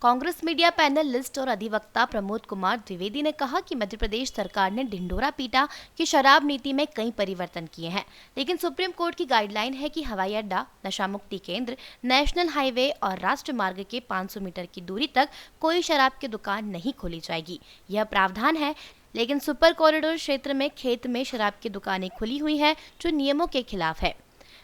Congress media panelist और अधिवक्ता प्रमोद कुमार द्विवेदी ने कहा कि मध्य प्रदेश सरकार ने ढिंढोरा पीटा कि शराब नीति में कई परिवर्तन किए हैं, लेकिन सुप्रीम कोर्ट की गाइडलाइन है कि हवाई अड्डा, नशा मुक्ति केंद्र, नेशनल हाईवे और राष्ट्रीय मार्ग के 500 मीटर की दूरी तक कोई शराब की दुकान नहीं खोली जाएगी। यह प्रावधान है, लेकिन सुपर कॉरिडोर क्षेत्र में खेत में शराब की दुकानें खुली हुई हैं, जो नियमों के खिलाफ है।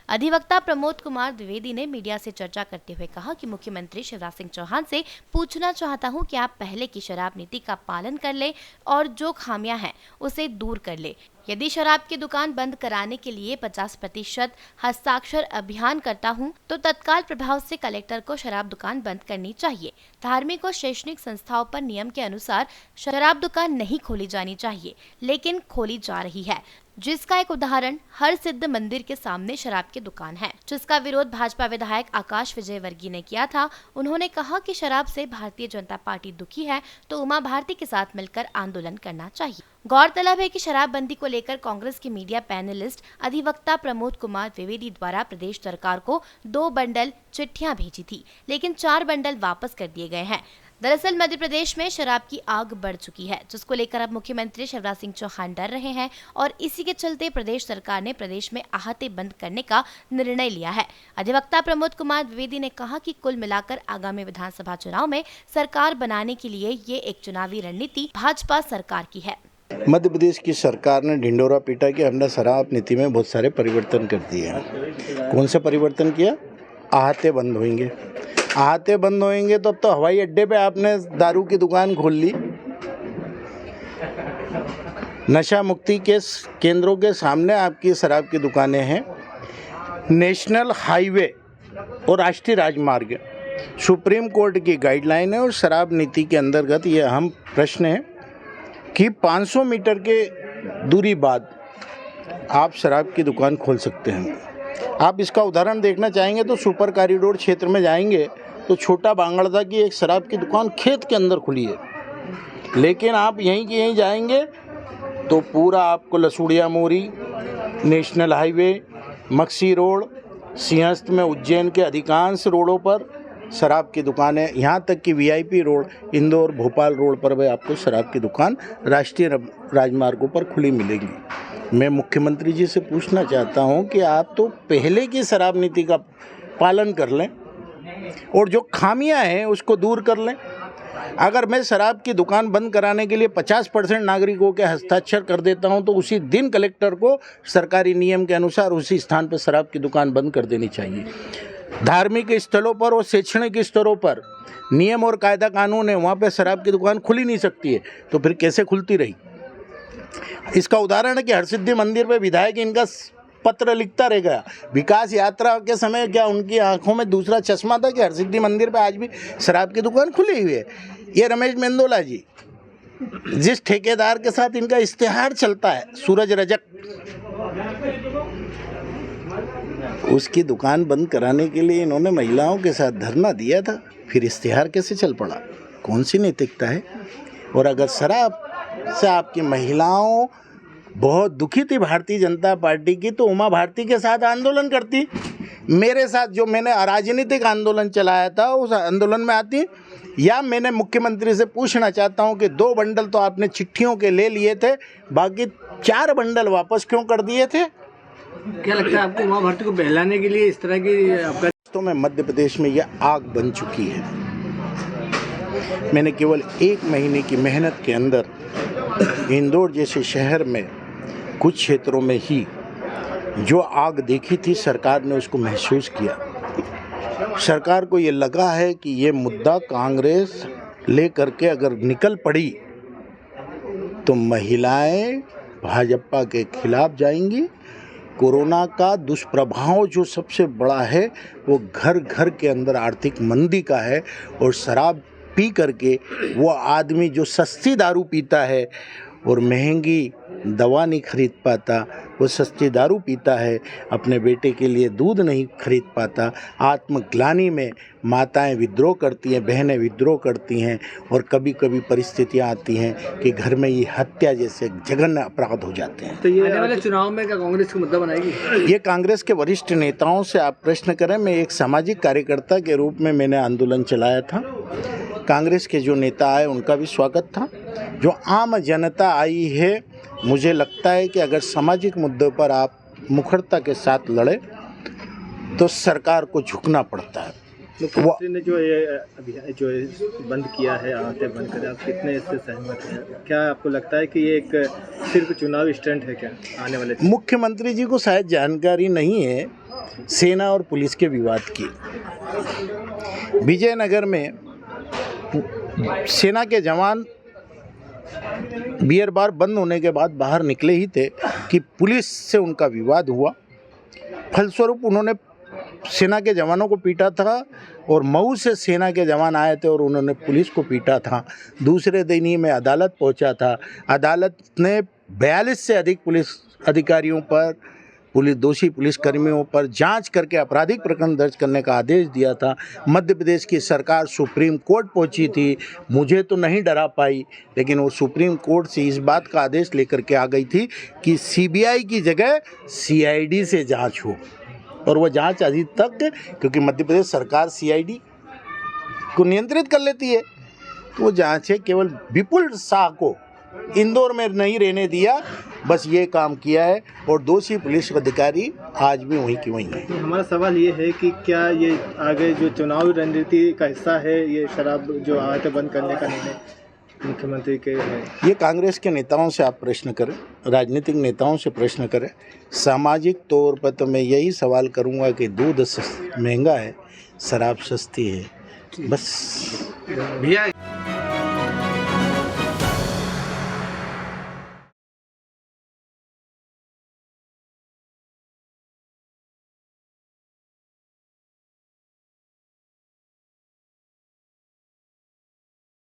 अधिवक्ता प्रमोद कुमार द्विवेदी ने मीडिया से चर्चा करते हुए कहा कि मुख्यमंत्री शिवराज सिंह चौहान से पूछना चाहता हूं कि आप पहले की शराब नीति का पालन कर ले और जो खामियां हैं उसे दूर कर ले। यदि शराब की दुकान बंद कराने के लिए 50% हस्ताक्षर अभियान करता हूं, तो तत्काल प्रभाव से कलेक्टर को शराब दुकान बंद करनी चाहिए। धार्मिक और शैक्षणिक संस्थाओं पर नियम के अनुसार शराब दुकान नहीं खोली जानी चाहिए, लेकिन खोली जा रही है, जिसका एक उदाहरण हर सिद्ध मंदिर के सामने शराब की दुकान है, जिसका विरोध भाजपा विधायक आकाश विजयवर्गीय ने किया था। उन्होंने कहा कि शराब से भारतीय जनता पार्टी दुखी है, तो उमा भारती के साथ मिलकर आंदोलन करना चाहिए। गौरतलब है कि शराबबंदी को लेकर कांग्रेस के मीडिया पैनलिस्ट अधिवक्ता प्रमोद कुमार द्विवेदी द्वारा प्रदेश सरकार को 2 बंडल चिट्ठियां भेजी थी, लेकिन 4 बंडल वापस कर दिए गए हैं। दरअसल मध्य प्रदेश में शराब की आग बढ़ चुकी है, जिसको लेकर अब मुख्यमंत्री शिवराज सिंह चौहान डर रहे हैं और इसी के चलते प्रदेश सरकार ने प्रदेश में आहते बंद करने का निर्णय लिया है। अधिवक्ता प्रमोद कुमार द्विवेदी ने कहा कि कुल मिलाकर आगामी विधानसभा चुनाव में सरकार बनाने के लिए ये एक चुनावी रणनीति भाजपा सरकार की है। मध्य प्रदेश की सरकार ने ढिंढोरा पीटा कि हमने शराब नीति में बहुत सारे परिवर्तन कर दिए हैं। कौन से परिवर्तन किया? आहते बंद होंगे। आहते बंद होंगे तो अब तो हवाई अड्डे पे आपने दारू की दुकान खोल ली। नशा मुक्ति के केंद्रों के सामने आपकी शराब की दुकानें हैं। नेशनल हाईवे और राष्ट्रीय राजमार्ग सुप्रीम कोर्ट की गाइडलाइन है और शराब नीति के अंतर्गत ये अहम प्रश्न है कि 500 मीटर के दूरी बाद आप शराब की दुकान खोल सकते हैं। आप इसका उदाहरण देखना चाहेंगे तो सुपर कॉरिडोर क्षेत्र में जाएंगे तो छोटा बांगड़दा की एक शराब की दुकान खेत के अंदर खुली है, लेकिन आप यहीं की यहीं जाएंगे तो पूरा आपको Lasudia Mori, national highway, Maksi road, Simhastha में उज्जैन के अधिकांश रोडों पर शराब की दुकानें, यहाँ तक कि VIP road, Indore Bhopal road पर भी आपको शराब की दुकान राष्ट्रीय राजमार्गों पर खुली मिलेगी। मैं मुख्यमंत्री जी से पूछना चाहता हूँ कि आप तो पहले की शराब नीति का पालन कर लें और जो खामियां हैं उसको दूर कर लें। अगर मैं शराब की दुकान बंद कराने के लिए 50% नागरिकों के हस्ताक्षर कर देता हूं, तो उसी दिन कलेक्टर को सरकारी नियम के अनुसार उसी स्थान पर शराब की दुकान बंद कर देनी चाहिए। धार्मिक स्थलों पर और शैक्षणिक स्तरों पर नियम और कायदा कानून है, वहाँ पे शराब की दुकान खुल ही नहीं सकती है, तो फिर कैसे खुलती रही? इसका उदाहरण है कि हरसिद्धि मंदिर पे विधायक इनका पत्र लिखता रह गया। विकास यात्रा के समय क्या उनकी आंखों में दूसरा चश्मा था कि हरसिद्धि मंदिर पे आज भी शराब की दुकान खुली हुई है? ये रमेश मेंदोला जी, जिस ठेकेदार के साथ इनका इश्तेहार चलता है, सूरज रजक, उसकी दुकान बंद कराने के लिए इन्होंने महिलाओं के साथ धरना दिया था, फिर इश्तेहार कैसे चल पड़ा? कौन सी नैतिकता है? और अगर शराब से आपकी महिलाओं बहुत दुखी थी भारतीय जनता पार्टी की, तो उमा भारती के साथ आंदोलन करती, मेरे साथ जो मैंने अराजनीतिक आंदोलन चलाया था उस आंदोलन में आती। या मैंने मुख्यमंत्री से पूछना चाहता हूं कि 2 बंडल तो आपने चिट्ठियों के ले लिए थे, बाकी 4 बंडल वापस क्यों कर दिए थे? क्या लगता है आपको उमा भारती को बहलाने के लिए इस तरह की आपका? तो मैं मध्य प्रदेश में यह आग बन चुकी है। मैंने केवल 1 महीने की मेहनत के अंदर इंदौर जैसे शहर में कुछ क्षेत्रों में ही जो आग देखी थी, सरकार ने उसको महसूस किया। सरकार को ये लगा है कि ये मुद्दा कांग्रेस लेकर के अगर निकल पड़ी तो महिलाएं भाजपा के खिलाफ जाएंगी। कोरोना का दुष्प्रभाव जो सबसे बड़ा है वो घर घर के अंदर आर्थिक मंदी का है, और शराब पी करके वो आदमी जो सस्ती दारू पीता है और महंगी दवा नहीं खरीद पाता, वो सस्ती दारू पीता है, अपने बेटे के लिए दूध नहीं खरीद पाता, आत्मग्लानि में माताएं विद्रोह करती हैं, बहनें विद्रोह करती हैं, और कभी कभी परिस्थितियां आती हैं कि घर में ये हत्या जैसे जघन्य अपराध हो जाते हैं। तो ये आने वाले चुनाव में क्या कांग्रेस को मुद्दा बनाएगी? ये कांग्रेस के वरिष्ठ नेताओं से आप प्रश्न करें। मैं एक सामाजिक कार्यकर्ता के रूप में मैंने आंदोलन चलाया था कांग्रेस के जो नेता आए उनका भी स्वागत था। जो आम जनता आई है, मुझे लगता है कि अगर सामाजिक मुद्दों पर आप मुखरता के साथ लड़े तो सरकार को झुकना पड़ता है। मुख्यमंत्री ने जो ये अभियान जो बंद किया है, आते बंद करें, आप कितने इससे सहमत हैं? क्या आपको लगता है कि ये एक सिर्फ चुनावी स्टंट है क्या आने वाले? मुख्यमंत्री जी को शायद जानकारी नहीं है सेना और पुलिस के विवाद की। विजयनगर में सेना के जवान बियर बार बंद होने के बाद बाहर निकले ही थे कि पुलिस से उनका विवाद हुआ। फलस्वरूप उन्होंने सेना के जवानों को पीटा था और मऊ से सेना के जवान आए थे और उन्होंने पुलिस को पीटा था। दूसरे दिन ही मैं अदालत पहुंचा था। अदालत ने 42 से अधिक पुलिस अधिकारियों पर, दोषी पुलिसकर्मियों पर जांच करके आपराधिक प्रकरण दर्ज करने का आदेश दिया था। मध्य प्रदेश की सरकार सुप्रीम कोर्ट पहुंची थी, मुझे तो नहीं डरा पाई, लेकिन वो सुप्रीम कोर्ट से इस बात का आदेश लेकर के आ गई थी कि सीबीआई की जगह सीआईडी से जांच हो। और वो जांच अभी तक, क्योंकि मध्य प्रदेश सरकार सीआईडी को नियंत्रित कर लेती है, तो वो जांच है। केवल विपुल शाह को इंदौर में नहीं रहने दिया, बस ये काम किया है और दोषी पुलिस अधिकारी आज भी वहीं की वहीं है। हमारा सवाल ये है कि क्या ये आगे जो चुनावी रणनीति का हिस्सा है, ये शराब जो आते बंद करने का निर्णय मुख्यमंत्री के है? ये कांग्रेस के नेताओं से आप प्रश्न करें, राजनीतिक नेताओं से प्रश्न करें। सामाजिक तौर पर तो मैं यही सवाल करूंगा कि दूध महंगा है, शराब सस्ती है, बस। भैया